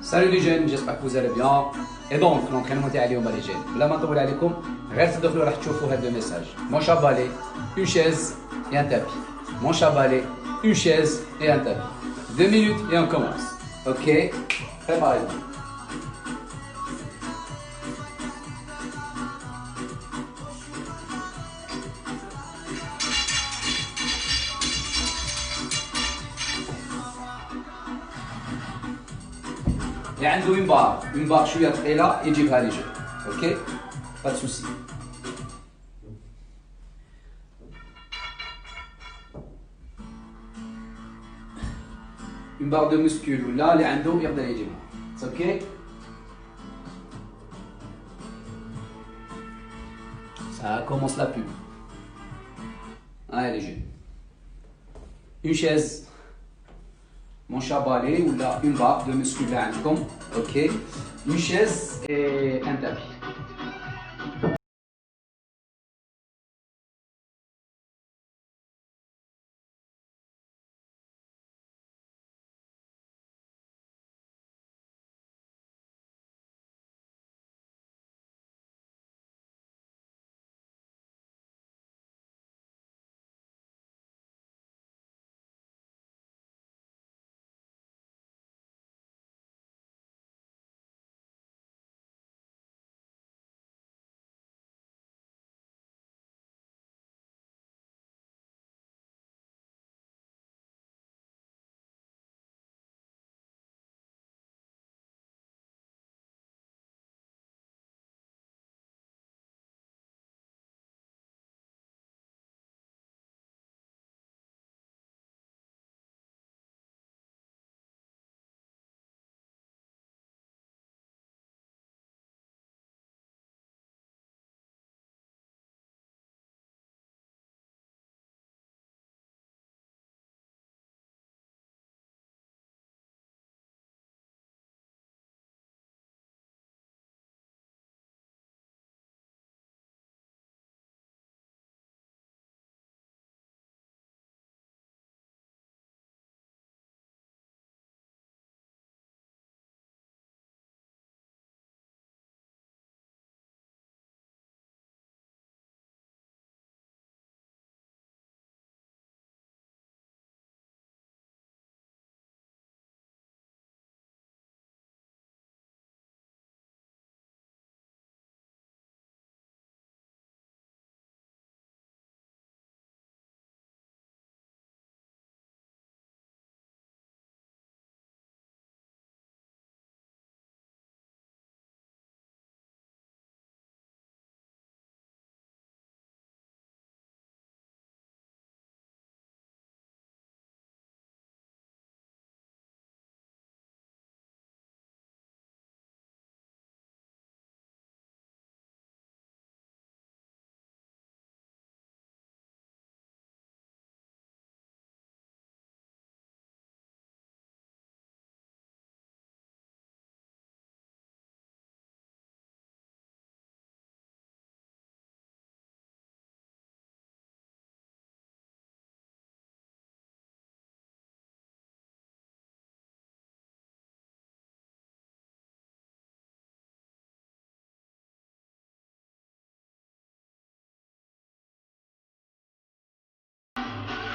Salut les jeunes, j'espère que vous allez bien. Et donc, l'entraînement est allé au les jeunes. Là maintenant, vous allez comme reste de voir deux messages. Manche à balai, une chaise et un tapis. Manche à balai, une chaise et un tapis. 2 minutes et on commence. Ok, préparez-vous. Il y a une barre شوية ثقيلة يجيبها لي جون. Ok, pas de souci. Une barre de muscule là اللي عنده يقدر يجيبها. Ok. Ça commence la pub. Allez les jeunes. Une chaise. Manche à balai ou là une barre de muscles là عندكم. Ok, une chaise et un tapis.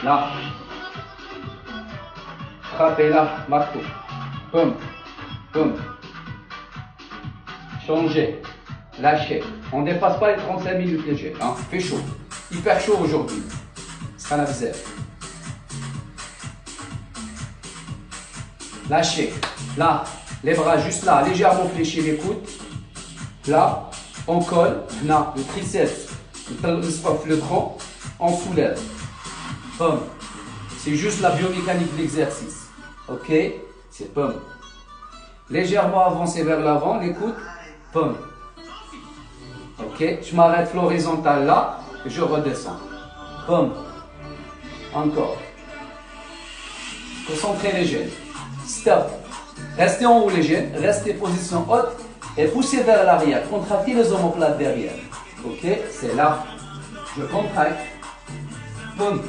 Là. Frappez là, marteau. Boum, boum. Changez. Lâchez. On ne dépasse pas les 35 minutes léger. Hein. Il fait chaud. Hyper chaud aujourd'hui. Ça la faisait. Lâchez. Là. Les bras juste là. Légèrement fléchis les coudes. Là. On colle. Là. Le triceps. Le tronc. On soulève. Pomme. C'est juste la biomécanique de l'exercice. Ok, c'est pomme. Légèrement avancé vers l'avant, les coudes, pomme. Ok, je m'arrête l'horizontale là et je redescends. Pomme. Encore. Concentrez les jeunes. Stop. Restez en haut les jeunes, restez position haute et poussez vers l'arrière. Contractez les omoplates derrière. Ok, c'est là. Je contracte. Pomme.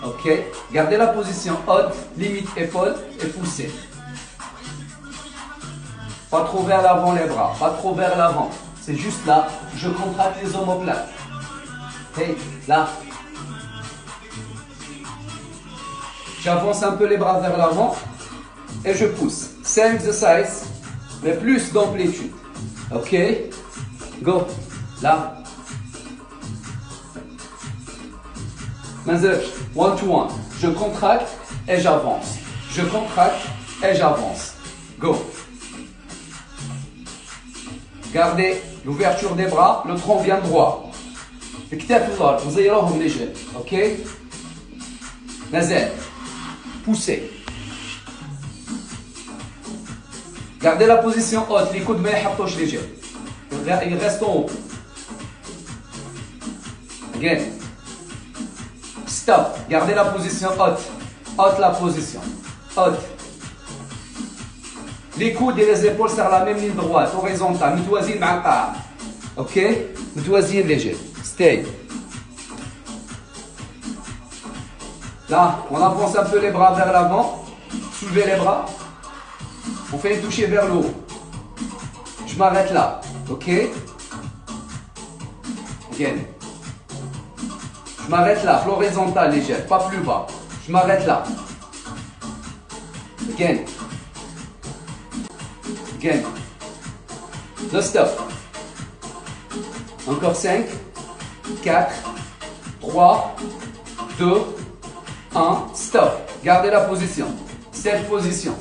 Ok, gardez la position haute, limite épaule et poussez. Pas trop vers l'avant les bras, pas trop vers l'avant. C'est juste là, je contracte les omoplates. Hey, là. J'avance un peu les bras vers l'avant et je pousse. Same exercise, mais plus d'amplitude. Ok? Go. Là. One to one. Je contracte et j'avance. Je contracte et j'avance. Go. Gardez l'ouverture des bras, le tronc bien droit. Vous allez léger. Ok? Nazet. Poussez. Gardez la position haute. Les coudes mais légers. Il reste en haut. Again. Stop. Gardez la position haute. Haute la position. Haute. Les coudes et les épaules sur la même ligne droite, horizontale. Mitoisine ma'qa. Ok? Mitoisine léger. Stay. Là, on avance un peu les bras vers l'avant. Soulevez les bras. On fait une toucher vers le haut. Je m'arrête là. Ok? Again. Je m'arrête là. L'horizontale légère, pas plus bas. Je m'arrête là. Again. Again. No stop. Encore 5, 4, 3, 2, 1. Stop. Gardez la position. Cette position.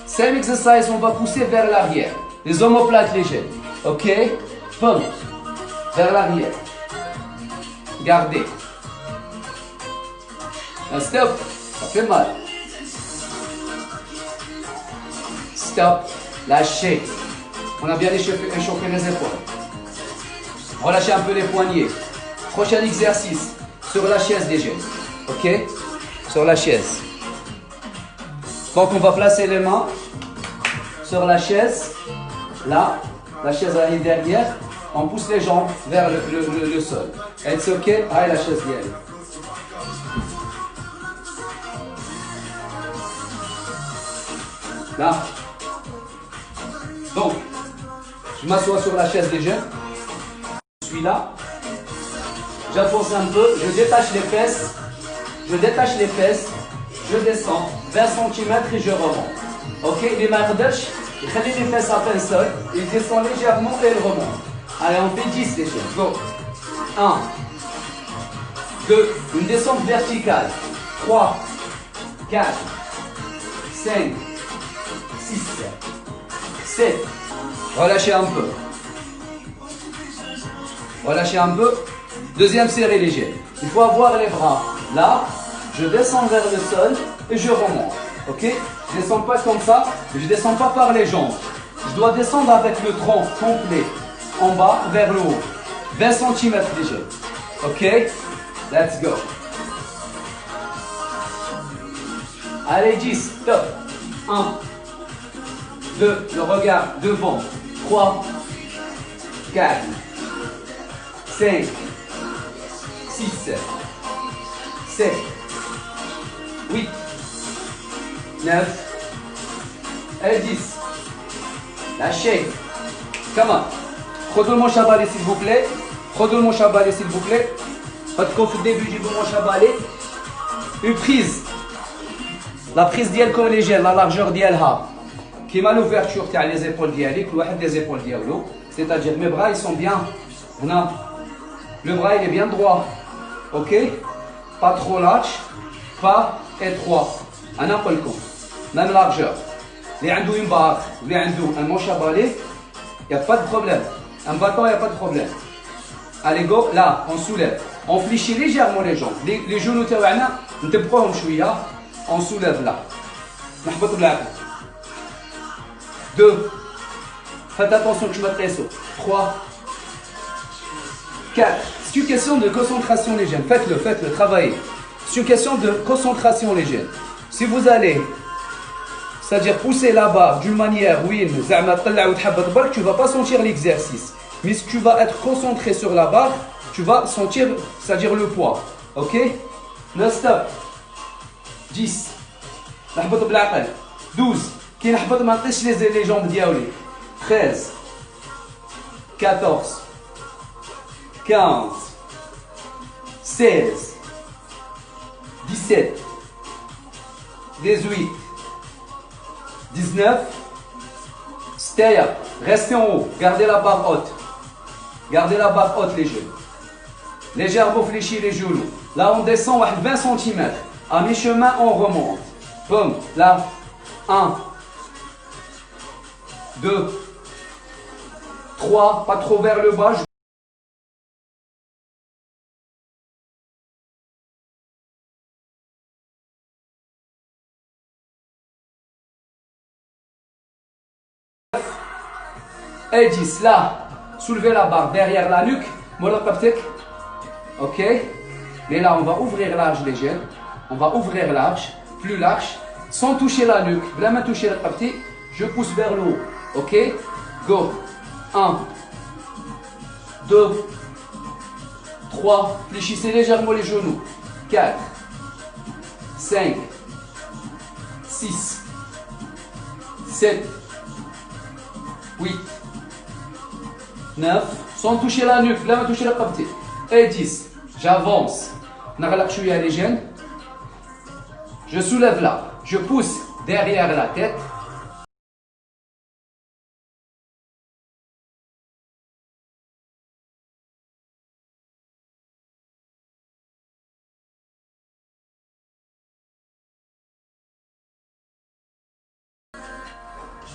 Same exercise, on va pousser vers l'arrière. Les omoplates légères. Ok? Pomme. Vers l'arrière. Gardez. Un stop. Ça fait mal. Stop. Lâchez. On a bien échauffé les épaules. Relâchez un peu les poignets. Prochain exercice. Sur la chaise légère. Ok? Sur la chaise. Donc on va placer les mains sur la chaise. Là. La chaise arrive derrière. On pousse les jambes vers le sol. It's ok? Ah, la chaise vient. Là. Donc, je m'assois sur la chaise légère. Je suis là. J'avance un peu. Je détache les fesses. Je détache les fesses. Je descends 20 cm et je remonte. Ok? Les mains d'arche. Il fait les fesses à plein sol. Il descend légèrement et il remonte. Allez, on fait 10 les choses. Go. 1, 2, une descente verticale. 3, 4, 5, 6, 7. Relâchez un peu. Relâchez un peu. Deuxième série légère. Il faut avoir les bras là. Je descends vers le sol et je remonte. Ok? Je ne descends pas comme ça. Je ne descends pas par les jambes. Je dois descendre avec le tronc complet. En bas vers le haut. 20 cm léger. Ok? Let's go. Allez, 10. Top. 1. 2. Le regard devant. 3. 4. 5. 6. 7. 8. 9. Et 10. Lâchez. Come on. Prenez mon chabalé s'il vous plaît. Prenez mon chabalé s'il vous plaît. Quand au début du mon chabalé. Une prise. La prise d'elle comme légère, la largeur d'elle-là. Qui m'a l'ouverture qui a les épaules d'elle, des épaules d'elle. C'est-à-dire mes bras ils sont bien. Non. Le bras il est bien droit. Ok? Pas trop large, pas étroit. Un peu même largeur. Les ont une barre, les ont un manche à balai, il n'y a pas de problème. Un bâton, il n'y a pas de problème. Allez, go, là, on soulève. On fléchit légèrement les jambes. Les genoux, on soulève là. 2. Faites attention que je me tresse. 3. 4. C'est une question de concentration légère. Faites-le, travaillez. C'est une question de concentration légère. Si vous allez, c'est-à-dire pousser là-bas d'une manière, oui, tu ne vas pas sentir l'exercice. Mais si tu vas être concentré sur la barre, tu vas sentir, c'est-à-dire le poids. Ok? Non stop. 10. 12. Qui n'hbط ما نطيش les jambes ديالي. 13. 14. 15. 16. 17. 18. 19. Staya. Restez en haut. Gardez la barre haute. Gardez la barre haute, les jeunes. Légèrement fléchis les genoux. Là, on descend à 20 cm. À mi-chemin, on remonte. Boum. Là. 1. 2. 3. Pas trop vers le bas. Et 10. Là. Soulevez la barre derrière la nuque. Ok. Mais là, on va ouvrir large les jeunes. On va ouvrir large, plus large, sans toucher la nuque. Vraiment toucher la partie. Je pousse vers le haut. Ok. Go. 1. 2. 3. Fléchissez légèrement les genoux. 4. 5. 6. 7. 8. 9. Sans toucher la nuque. Là, toucher la partie. Et 10. J'avance. Les jeunes. Je soulève là. Je pousse derrière la tête.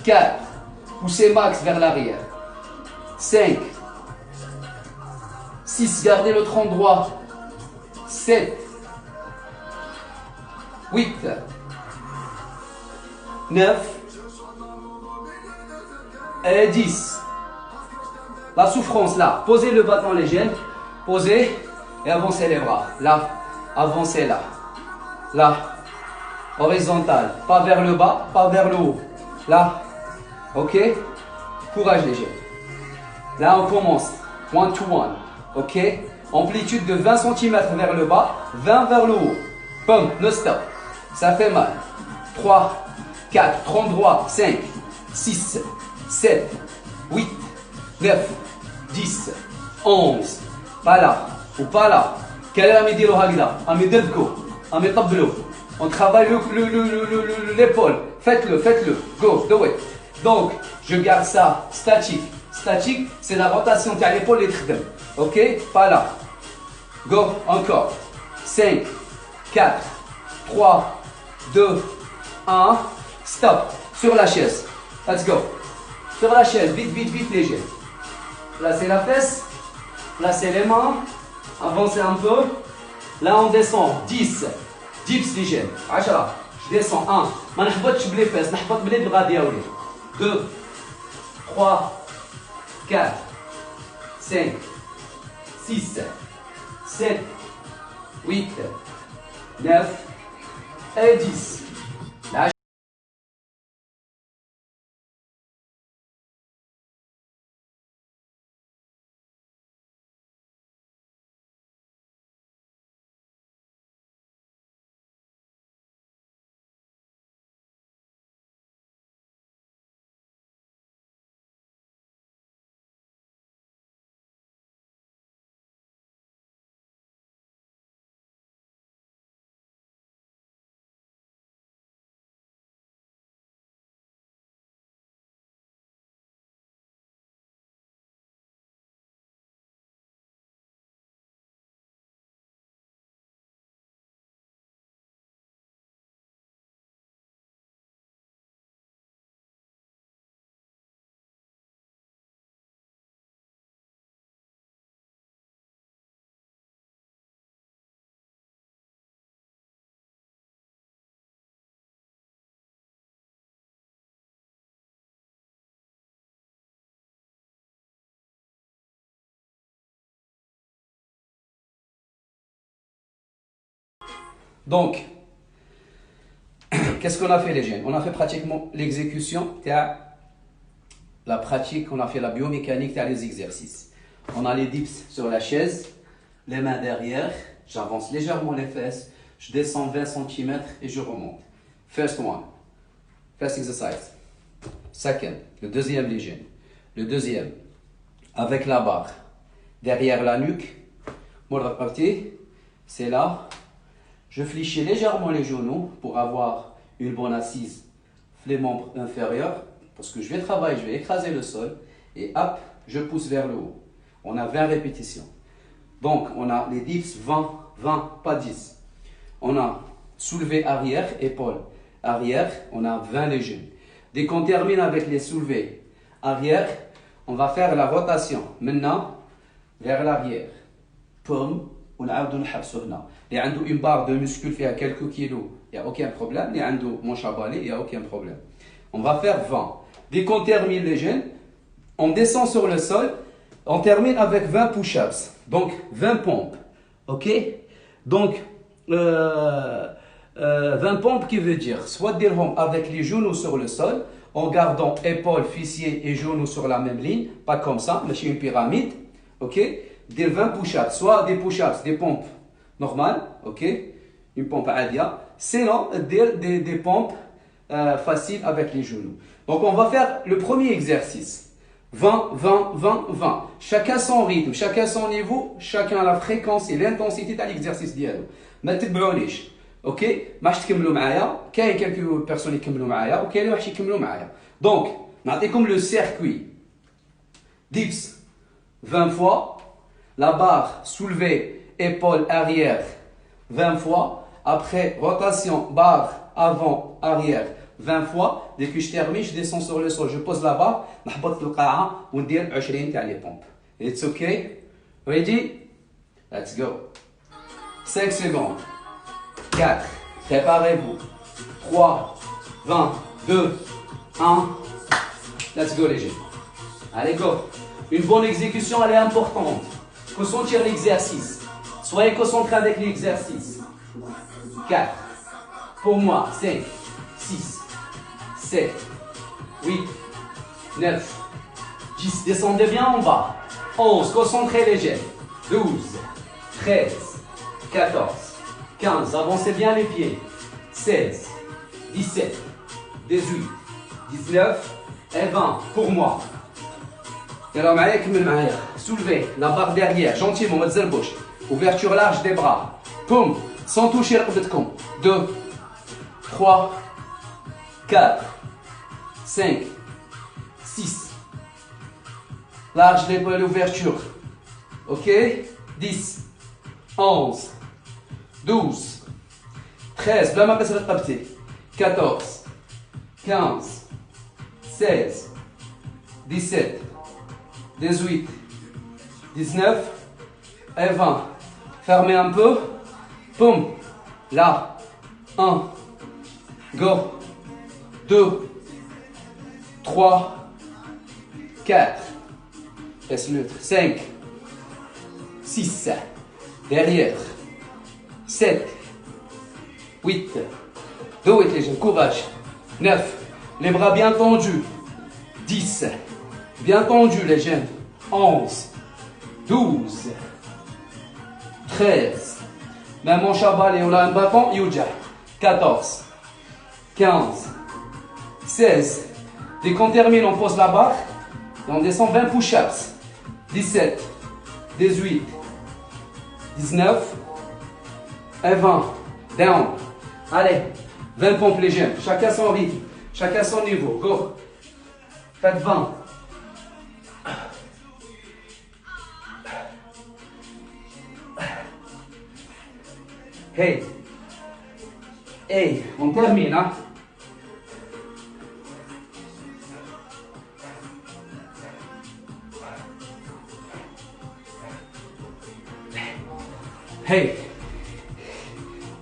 Quatre. Poussez max vers l'arrière. 5. 6. Gardez le tronc droit. 7. 8. 9. Et 10. La souffrance là. Posez le bâton les jeunes. Posez et avancez les bras. Là. Avancez là. Là. Horizontal. Pas vers le bas, pas vers le haut. Là. Ok. Courage les jeunes. Là on commence. 1 to 1. Ok. Amplitude de 20 cm vers le bas, 20 vers le haut. Boum, no stop. Ça fait mal. 3, 4, tronc droit, 5, 6, 7, 8, 9, 10, 11. Pas là, ou pas là. Quel est l'ami d'Ilo Hagda? Ami Dedko, ami Tablo. On travaille l'épaule. Faites-le, faites-le. Go, do it. Donc, je garde ça statique. Statique, c'est la rotation de l'épaule et de ok? Pas là. Go, encore. 5, 4, 3, 2, 1. Stop. Sur la chaise. Let's go. Sur la chaise. Vite, vite, vite, léger. Placez la fesse. Placez les mains. Avancez un peu. Là, on descend. 10. Dips léger. 10. Je descends. 1. ما نحبطش بلي فاس. نحبط بلي البغا ديالي. 2. 3. 4. 5. 6. 7, 8, 9 et 10. Là, donc, qu'est-ce qu'on a fait les jeunes? On a fait pratiquement l'exécution, la pratique, on a fait la biomécanique, les exercices. On a les dips sur la chaise, les mains derrière, j'avance légèrement les fesses, je descends 20 cm et je remonte. First one. First exercise. Second, le deuxième léger. Le deuxième, avec la barre derrière la nuque. Moi, partie, c'est là. Je fléchis légèrement les genoux pour avoir une bonne assise les membres inférieurs. Parce que je vais travailler, je vais écraser le sol. Et hop, je pousse vers le haut. On a 20 répétitions. Donc, on a les dips 20, pas 10. On a soulevé arrière, épaule arrière, on a 20 légers. Dès qu'on termine avec les soulevés arrière, on va faire la rotation. Maintenant, vers l'arrière. Pomme, on a une barre de muscles qui a quelques kilos, il n'y a aucun problème. Il y a un manche à balai, il n'y a aucun problème. On va faire 20. Dès qu'on termine les gènes, on descend sur le sol, on termine avec 20 push-ups. Donc, 20 pompes. Ok? Donc, 20 pompes qui veut dire soit dirham avec les genoux sur le sol, en gardant épaules, fessiers et genoux sur la même ligne, pas comme ça, mais une pyramide. Ok? Des 20 push-ups, soit des push-ups, des pompes normales, ok? Une pompe adia. Sinon, des pompes faciles avec les genoux. Donc, on va faire le premier exercice. 20, 20, 20, 20. Chacun son rythme, chacun son niveau, chacun la fréquence et l'intensité de l'exercice ديالو. ما تتبعونيش. اوكي؟ ماش تكملوا معايا. كاين quelques personnes يكملوا معايا وكاين واحد يكملوا معايا. Donc, نعطيكم le circuit. Dips 20 fois, la barre soulevée, épaule arrière 20 fois, après rotation barre avant arrière 20 fois. Dès que je termine, je descends sur le sol, je pose la barre, نحبط القاعة وندير 20 تاع les pompes. It's okay? Ready? Let's go. 5 secondes. 4. Préparez-vous. 3, 20, 2, 1. Let's go les jeunes. Allez go. Une bonne exécution, elle est importante. Il faut sentir l'exercice. Soyez concentrés avec l'exercice. 4. Pour moi, 5, 6, 7, 8, 9, 10. Descendez bien en bas. 11. Concentrez les jeunes. 12, 13, 14, 15. Avancez bien les pieds. 16, 17, 18, 19 et 20. Pour moi. Alors, soulevez la barre derrière, gentiment, bouche. Ouverture large des bras. Poum, sans toucher le raqbetkoum. 2, 3, 4, 5, 6. Large l'épaule, ouverture. Ok? 10, 11, 12, 13. Bla ma place à 14, 15, 16, 17. 18, 19 et 20. Fermez un peu. Poum. Là. 1. Go. 2. 3. 4. Laisse l'autre. 5. 6. Derrière. 7. 8. Do it les jeunes. Courage. 9. Les bras bien tendus. 10. Bien tendu les jeunes. 11, 12, 13. Même manche à balai, on a un bâton, yuja. 14, 15, 16. Dès qu'on termine, on pose la barre et on descend 20 push-ups. 17, 18, 19 et 20. Down. Allez, 20 pompes les jeunes. Chacun son rythme, chacun son niveau. Go. Faites 20. Hey, hey, on termine, hein? Hey,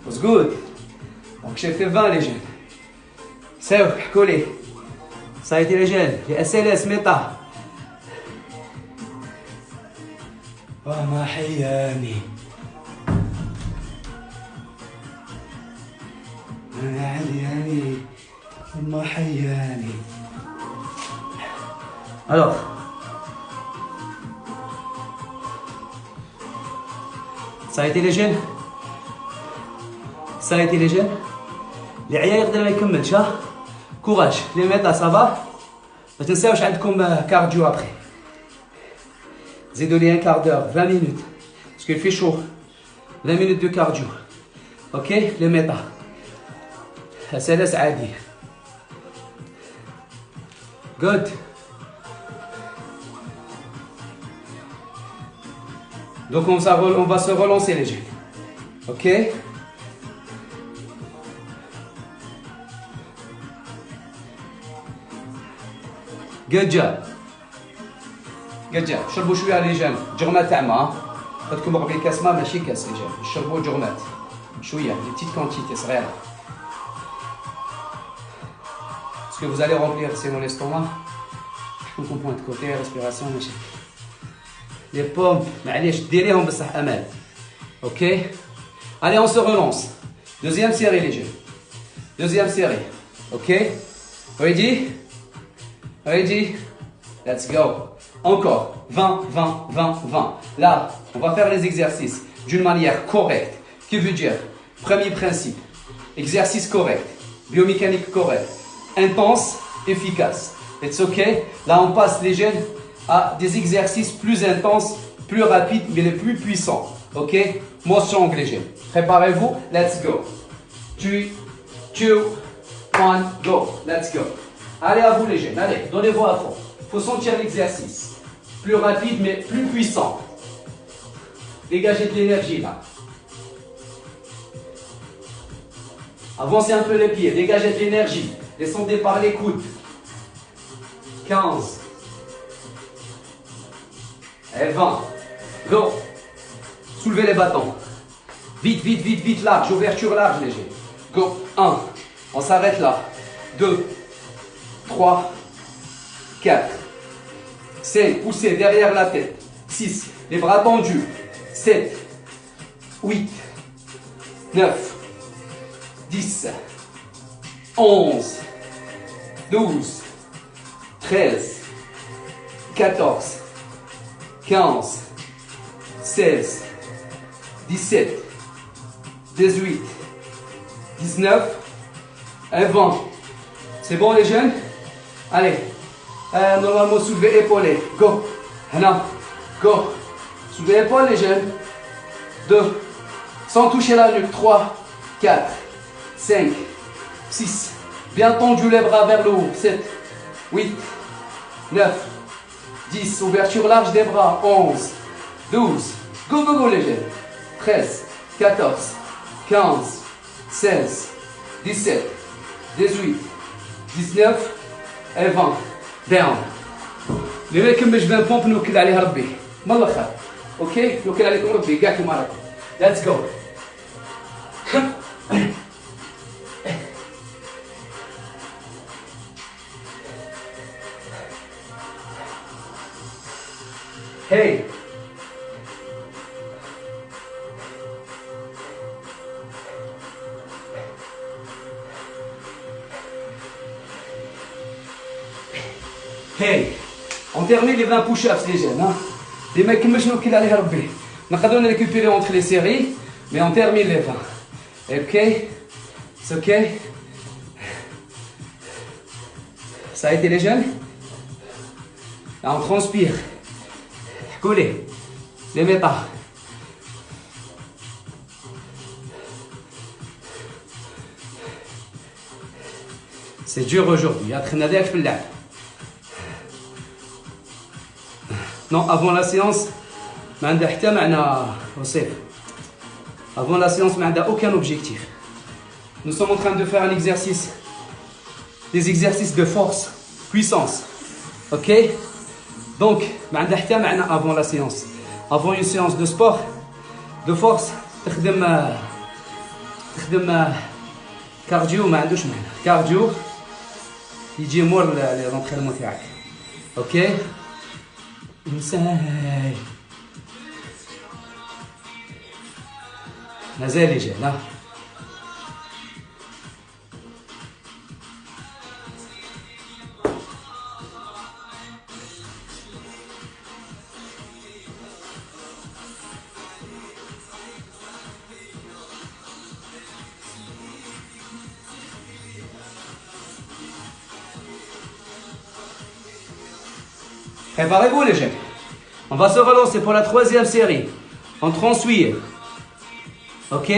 was good. Donc j'ai fait 20 les jeunes. C'est collé. Ça a été les jeunes. Les SLS méta. Oh ma حياني. Alors, ça a été les jeunes. Ça a été les jeunes. Les عيال يقدر ما يكملش ها. Courage. Les méta, ça va? ما تنساوش عندكم cardio après. زيدوا لي un quart d'heure, 20 minutes. Parce qu'il fait chaud. 20 minutes de cardio. Ok? Les méta. سلس عادي. Good. Donc on va se relancer les jeunes. Ok? Good job. Good job. شربوا شويه لي جان جرمات تاع ما خدكم ربي كاس ما ماشي كاس لي جان شربوا جرمات شويه دي بتيت كونتيتي صغيره parce que vous allez remplir sinon l'estomac نكون بوان دو كوتي ريسبيراسيون ماشي les pommes معليش ديريهم بصح امان ok allez on se relance deuxième série les jeunes deuxième série ok ready ready let's go. Encore, 20, 20, 20, 20. Là, on va faire les exercices d'une manière correcte. Qui veut dire, premier principe, exercice correct, biomécanique correcte, intense, efficace. It's ok. Là, on passe les jeunes à des exercices plus intenses, plus rapides, mais les plus puissants. Ok? Motion anglais, jeunes. Préparez-vous. Let's go. 3, 2, 1, go. Let's go. Allez, à vous les jeunes. Allez, donnez-vous à fond. Il faut sentir l'exercice. Plus rapide, mais plus puissant. Dégagez de l'énergie là. Avancez un peu les pieds. Dégagez de l'énergie. Descendez par les coudes. 15. Et 20. Go. Soulevez les bâtons. Vite, vite, vite, vite, large. Ouverture large, léger. Go. 1. On s'arrête là. 2. 3. 4. 5, poussez derrière la tête. 6, les bras tendus. 7, 8, 9, 10, 11, 12, 13, 14, 15, 16, 17, 18, 19 et 20. C'est bon les jeunes? Allez. Normalement, soulevez épaulé. Go. Hana. Go. Soulevez épaule, les jeunes. 2. Sans toucher la nuque. 3, 4, 5, 6. Bien tendu les bras vers le haut. 7, 8, 9, 10. Ouverture large des bras. 11, 12. Go, go, go, les jeunes. 13, 14, 15, 16, 17, 18, 19 et 20. down. اللي ما يكملش 20 بومب نوكل عليه ربي من الاخر اوكي نوكل عليكم ربي كاع كيما راكم ليتس جو. هاي Hey, on termine les 20 push-ups les jeunes. Hein? Les mecs qui me chouent qu'il allait rabbi. On a récupérer entre les séries, mais on termine les 20. Ok? C'est ok? Ça a été les jeunes? Là on transpire. Coulez. Les méta. C'est dur aujourd'hui. Non, avant la séance, avant la séance, il n'y a aucun objectif. Nous sommes en train de faire un exercice, des exercices de force, puissance. Ok? Donc, avant la séance, avant une séance de sport, de force, cardio, cardio, il y a l'entraînement. Ok? نساي مازال يجي لا Préparez-vous les jeunes. On va se relancer pour la troisième série. En transouillé. Ok?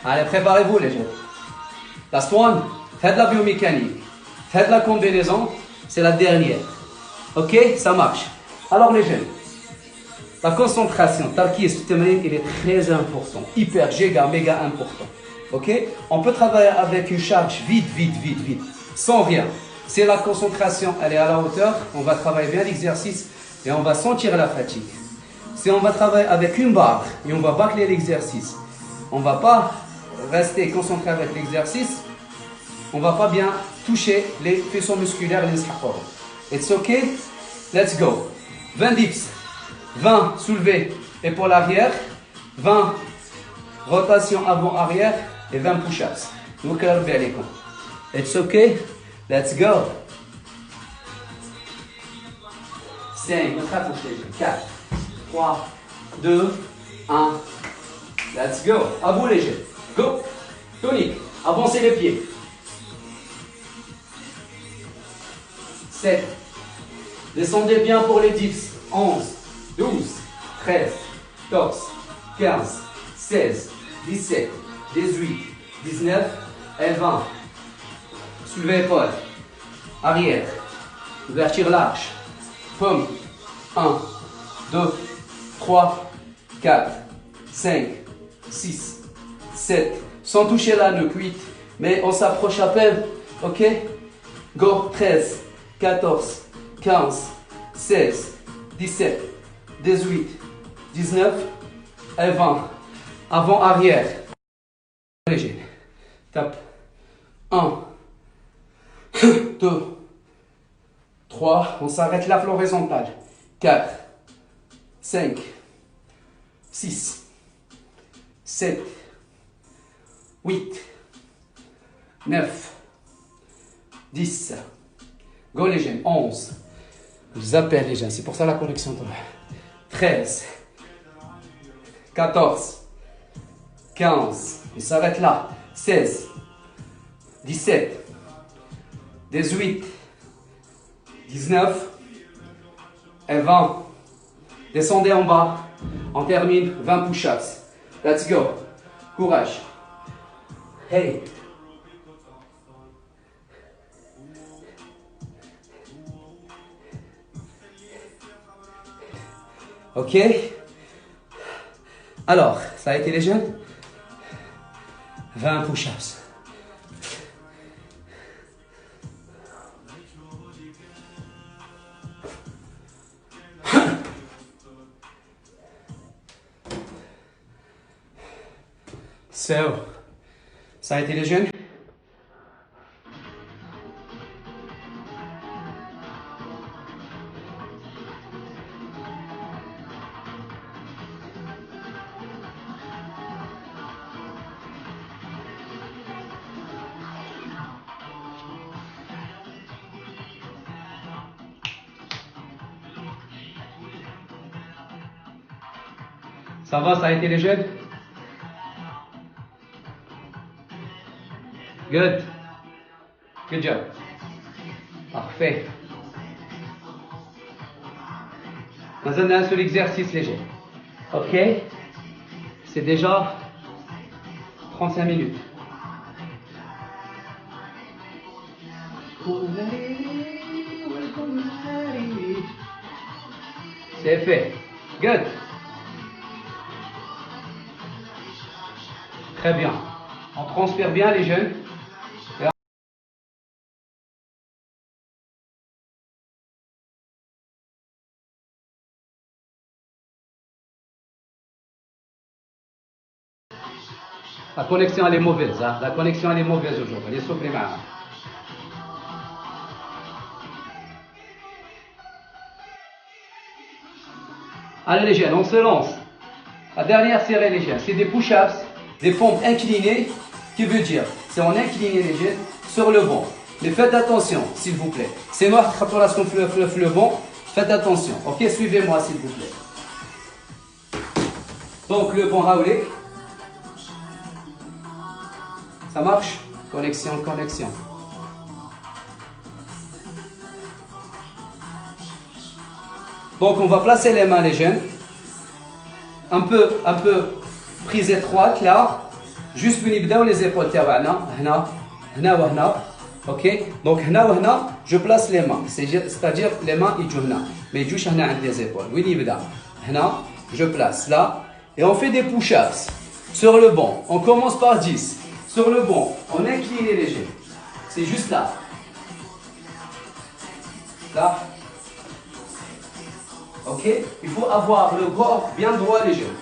Allez, préparez-vous les jeunes. Last one. Faites la biomécanique. Faites la combinaison. C'est la dernière. Ok? Ça marche. Alors les jeunes. La concentration, tarkiz, il est très important. Hyper, giga, méga important. Ok? On peut travailler avec une charge vide. Sans rien. Si la concentration elle est à la hauteur, on va travailler bien l'exercice et on va sentir la fatigue. Si on va travailler avec une barre et on va bâcler l'exercice, on ne va pas rester concentré avec l'exercice, on ne va pas bien toucher les faisceaux musculaires. It's ok? Let's go. 20 dips, 20 soulevés épaules arrière, 20 rotation avant-arrière et 20 push-ups. It's ok? Let's go. 5, 4, 3, 2, 1. Let's go. À vous léger. Go. Tonique. Avancez les pieds. 7. Descendez bien pour les dips. 11, 12, 13, 14, 15, 16, 17, 18, 19 et 20. Soulevez épaules. Arrière. Ouverture large. Paume. 1, 2, 3, 4, 5, 6, 7. Sans toucher la nuque. 8. Mais on s'approche à peine. Ok? Go. 13, 14, 15, 16, 17, 18, 19 et 20. Avant, arrière. Léger. Tape. 1, 2, 3. On s'arrête là, l'horizontale. 4, 5, 6, 7, 8, 9, 10. Go les jeunes. 11. Je vous appelle les jeunes. C'est pour ça la connexion tombe. 13, 14, 15. On s'arrête là. 16, 17, 18, 19 et 20. Descendez en bas. On termine 20 push-ups. Let's go. Courage. Hey. Ok. Alors, ça a été les jeunes? 20 push-ups. So, ça a été les jeunes? Ça va, ça a été les jeunes? Good. Good job. Parfait. Maintenant, on a un seul exercice léger. Ok? C'est déjà 35 minutes. C'est fait. Good. Très bien. On transpire bien les jeunes. La connexion elle est mauvaise. Hein? La connexion elle est mauvaise aujourd'hui. Elle est supplémentaire. Allez les jeunes, on se lance. La dernière série les jeunes, c'est des push-ups, des pompes inclinées, qui veut dire, c'est en incliné les jeunes sur le banc. Mais faites attention, s'il vous plaît. C'est noir quand on a le banc, faites attention. Ok, suivez-moi s'il vous plaît. Donc le banc Hawlik. Ça marche? Connexion, connexion. Donc on va placer les mains les jeunes. Un peu prise étroite là. Juste pour نبداو les épaules تاعنا هنا هنا وهنا. OK. Donc هنا وهنا je place les mains. C'est-à-dire les mains يجوا هنا. ما يجوش هنا عند les épaules. وين يبدا؟ هنا je place là et on fait des push-ups sur le banc. On commence par 10. Sur le banc, on incline les jeunes. C'est juste là. Là. Ok. Il faut avoir le corps bien droit les jeunes.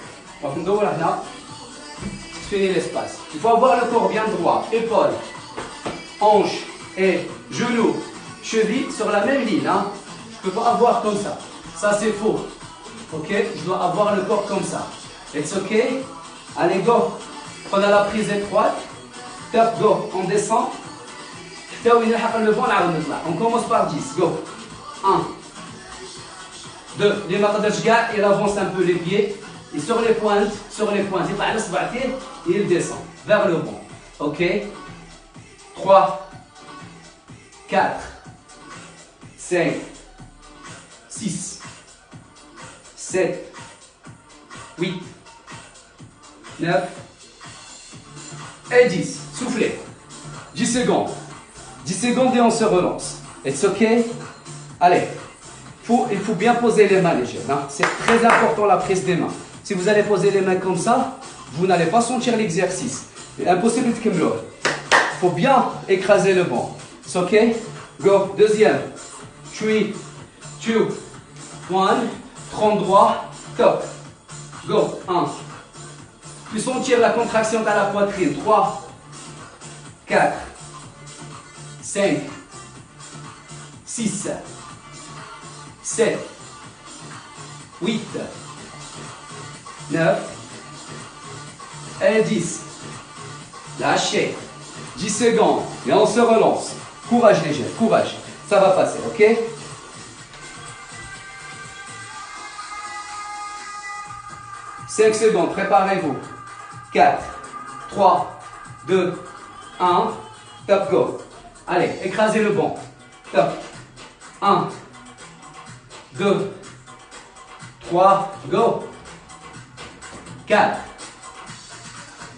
Donc là, finis l'espace. Il faut avoir le corps bien droit. Épaules, hanches et genoux, chevilles sur la même ligne. Hein. Je ne peux pas avoir comme ça. Ça c'est faux. Ok. Je dois avoir le corps comme ça. It's ok. Allez go. On a la prise étroite. Top go. On descend. On commence par 10. Go. 1, 2. Il avance un peu les pieds. Et sur les pointes, il descend vers le bas. Ok. 3, 4, 5, 6, 7, 8, 9 et 10. Soufflez. 10 secondes. 10 secondes et on se relance. It's ok? Allez. Il faut bien poser les mains les jeunes. Hein. C'est très important la prise des mains. Si vous allez poser les mains comme ça, vous n'allez pas sentir l'exercice. C'est impossible de kemlo. Il faut bien écraser le banc. It's ok? Go. Deuxième. 3, 2, 1. 33. Top. Go. 1. Puis sentir la contraction dans la poitrine. 3, 4, 5, 6, 7, 8, 9 et 10. Lâchez. 10 secondes et on se relance. Courage les jeunes, courage. Ça va passer, ok? Cinq secondes, préparez-vous. 4, 3, 2, 1. Top, go. Allez, écrasez le banc. Top. 1, 2, 3, go. 4,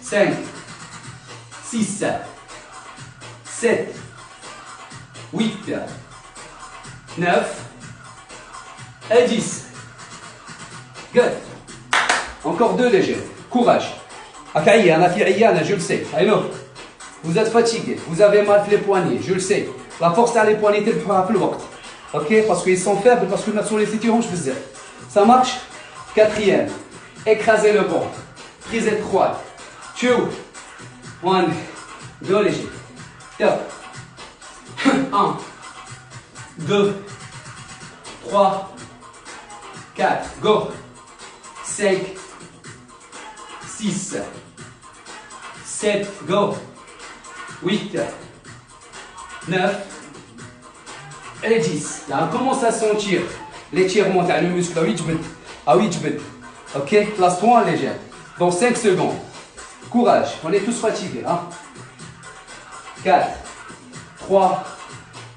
5, 6, 7, 8, 9 et 10. Good. Encore 2 légers. Courage. Je le sais. Vous êtes fatigué. Vous avez mal les poignets. Je le sais. La force dans les poignets, c'est le temps. Ok? Parce qu'ils sont faibles, parce que nous sommes les situations, je veux dire. Ça marche? Quatrième. Écrasez le banc. Prise étroite. 2, 1. Go léger. Top. 1, 2, 3, 4. Go. 5, 6, 7. Go. 8, 9 et 10. Là, on commence à sentir l'étirement le muscle à 8 bits. Ok, place-toi léger. Dans 5 secondes. Courage, on est tous fatigués. Hein? 4, 3,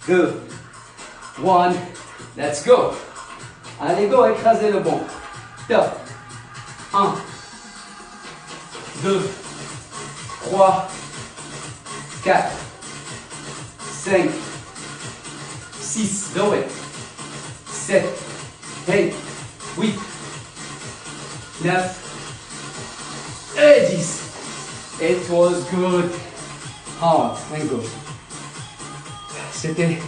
2, 1. Let's go. Allez, go, écrasez le banc. Top. 1, 2, 3, 4, 5, 6, do it. 7, 8, 8, 9 et 10. It was good. Hard and good. C'était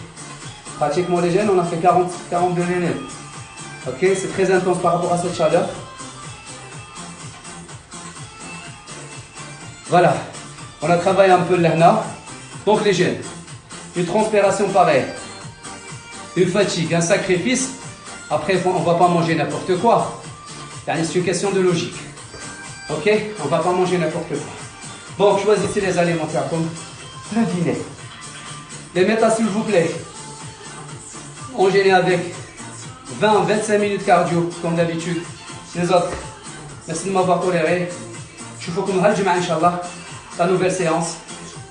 pratiquement les jeunes, on a fait 42 minutes. Ok, c'est très intense par rapport à cette chaleur. Voilà, on a travaillé un peu le lahna. Donc les jeunes, une transpiration pareille, une fatigue, un sacrifice. Après, on ne va pas manger n'importe quoi. C'est une question de logique. Ok, on ne va pas manger n'importe quoi. Bon, choisissez les alimentaires comme le dîner. Les méta, s'il vous plaît. Enchaînez avec 20-25 minutes cardio, comme d'habitude. Les autres, merci de m'avoir toléré. Je vous souhaite que Inch'Allah, la nouvelle séance.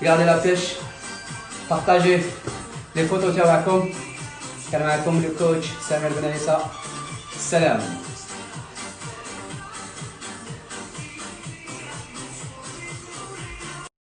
Gardez la pêche. Partagez les photos de Tiawakom. Comme le coach Samuel Benalissa. Salam.